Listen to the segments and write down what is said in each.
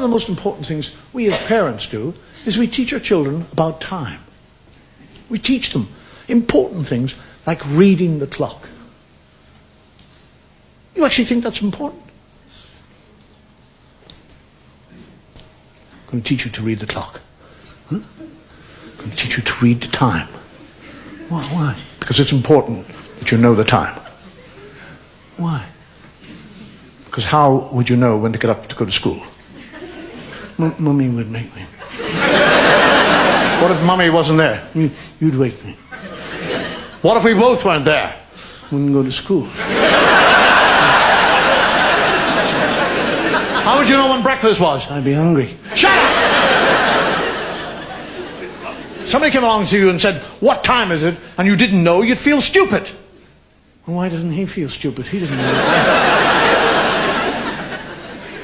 of the most important things we as parents do is we teach our children about time. We teach them important things like reading the clock. You actually think that's important? I'm going to teach you to read the clock. I'm going to teach you to read the time. Why? Because it's important that you know the time. Why? Because how would you know when to get up to go to school? Mummy would make me. What if Mummy wasn't there? You'd wake me. What if we both weren't there? Wouldn't go to school. How would you know when breakfast was? I'd be hungry. Shut up! Somebody came along to you and said, what time is it? And you didn't know, you'd feel stupid. Well, why doesn't he feel stupid? He doesn't know.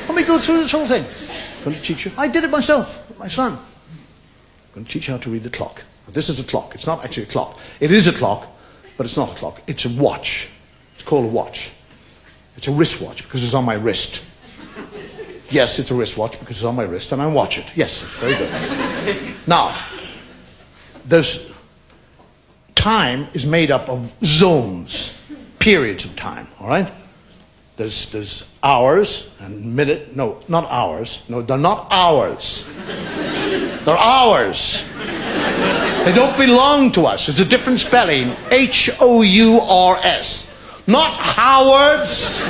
Let me go through this whole thing. I'm going to teach you. I did it myself with my son. I'm going to teach you how to read the clock. This is a clock. It's not actually a clock. It is a clock, but it's not a clock. It's a watch. It's called a watch. It's a wristwatch because it's on my wrist. Yes, it's a wristwatch because it's on my wrist and I watch it. Yes, it's very good. Now, time is made up of zones, periods of time, all right? There's hours and minute. No, not hours. No, they're not hours. They're hours. They don't belong to us. It's a different spelling. H-O-U-R-S. Not Howards.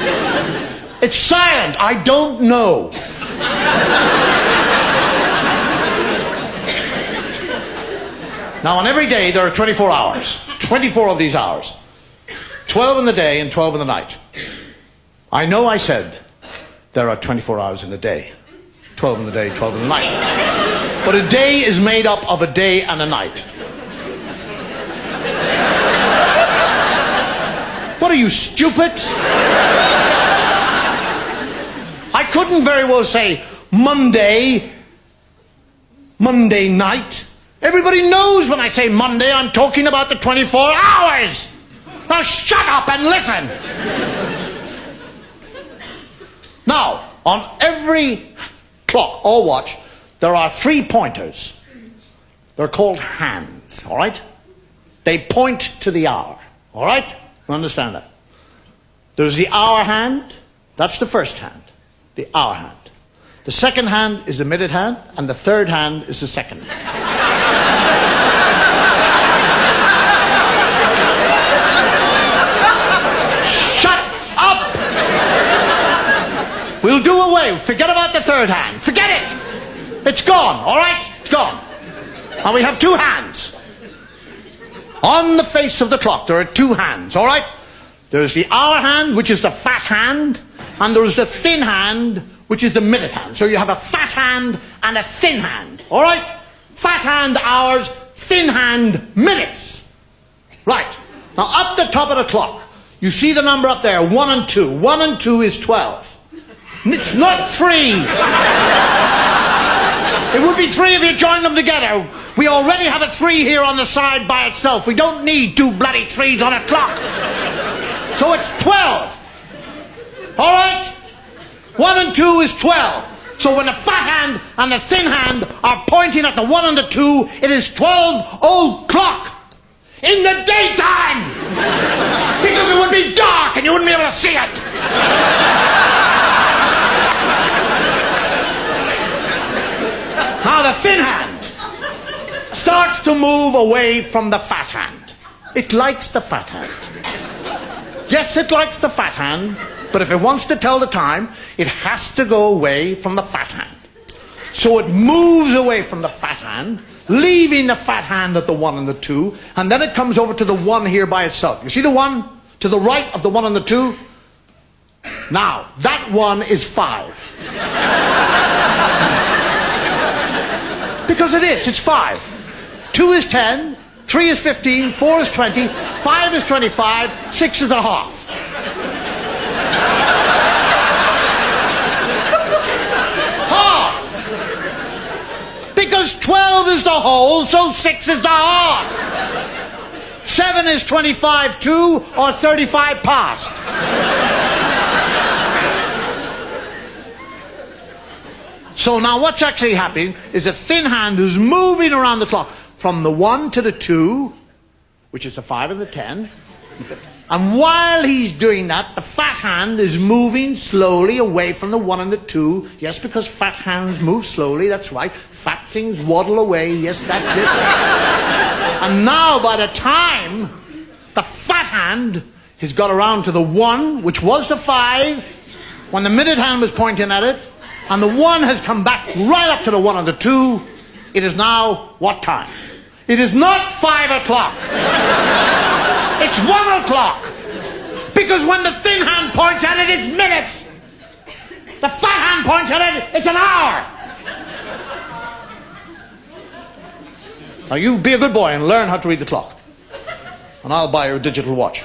It's silent. I don't know. Now, on every day, there are 24 hours. 24 of these hours. 12 in the day and 12 in the night. I know I said there are 24 hours in a day. 12 in the day, 12 in the night. But a day is made up of a day and a night. What are you, stupid? I couldn't very well say Monday night. Everybody knows when I say Monday, I'm talking about the 24 hours. Now shut up and listen. Now, on every clock or watch, there are 3 pointers. They're called hands, all right? They point to the hour, all right? You understand that? There's the hour hand. That's the first hand, the hour hand. The second hand is the minute hand, and the third hand is the second hand. Shut up! We'll do away. Forget about the third hand. Forget it! It's gone, all right? It's gone. And we have 2 hands. On the face of the clock, there are 2 hands, all right? There's the hour hand, which is the fat hand, and there's the thin hand, which is the minute hand. So you have a fat hand and a thin hand, all right? Fat hand hours, thin hand minutes. Right. Now, up the top of the clock, you see the number up there, 1 and 2. 1 and 2 is 12. It's not 3. It would be 3 if you joined them together. We already have a 3 here on the side by itself. We don't need 2 bloody 3s on a clock. So it's 12. All right? 1 and 2 is 12. So when the fat hand and the thin hand are pointing at the 1 and the 2, it is 12 o'clock in the daytime. Because it would be dark and you wouldn't be able to see it. Now the thin hand starts to move away from the fat hand. It likes the fat hand. Yes, it likes the fat hand, but if it wants to tell the time, it has to go away from the fat hand. So it moves away from the fat hand, leaving the fat hand at the 1 and the 2, and then it comes over to the 1 here by itself. You see the 1 to the right of the 1 and the 2? Now, that 1 is 5. Because it is, it's 5. 2 is 10, 3 is 15, 4 is 20, 5 is 25, 6 is a half. Half! Because 12 is the whole, so 6 is the half. 7 is 25 to, or 35 past. So now what's actually happening is the thin hand is moving around the clock from the 1 to the 2, which is the 5 and the 10. And while he's doing that, the fat hand is moving slowly away from the 1 and the 2. Yes, because fat hands move slowly, that's right. Fat things waddle away, yes, that's it. And now by the time the fat hand has got around to the 1, which was the 5, when the minute hand was pointing at it, and the 1 has come back right up to the 1 and the 2, it is now what time? It is not 5 o'clock. It's 1 o'clock. Because when the thin hand points at it, it's minutes. The fat hand points at it, it's an hour. Now you be a good boy and learn how to read the clock. And I'll buy you a digital watch.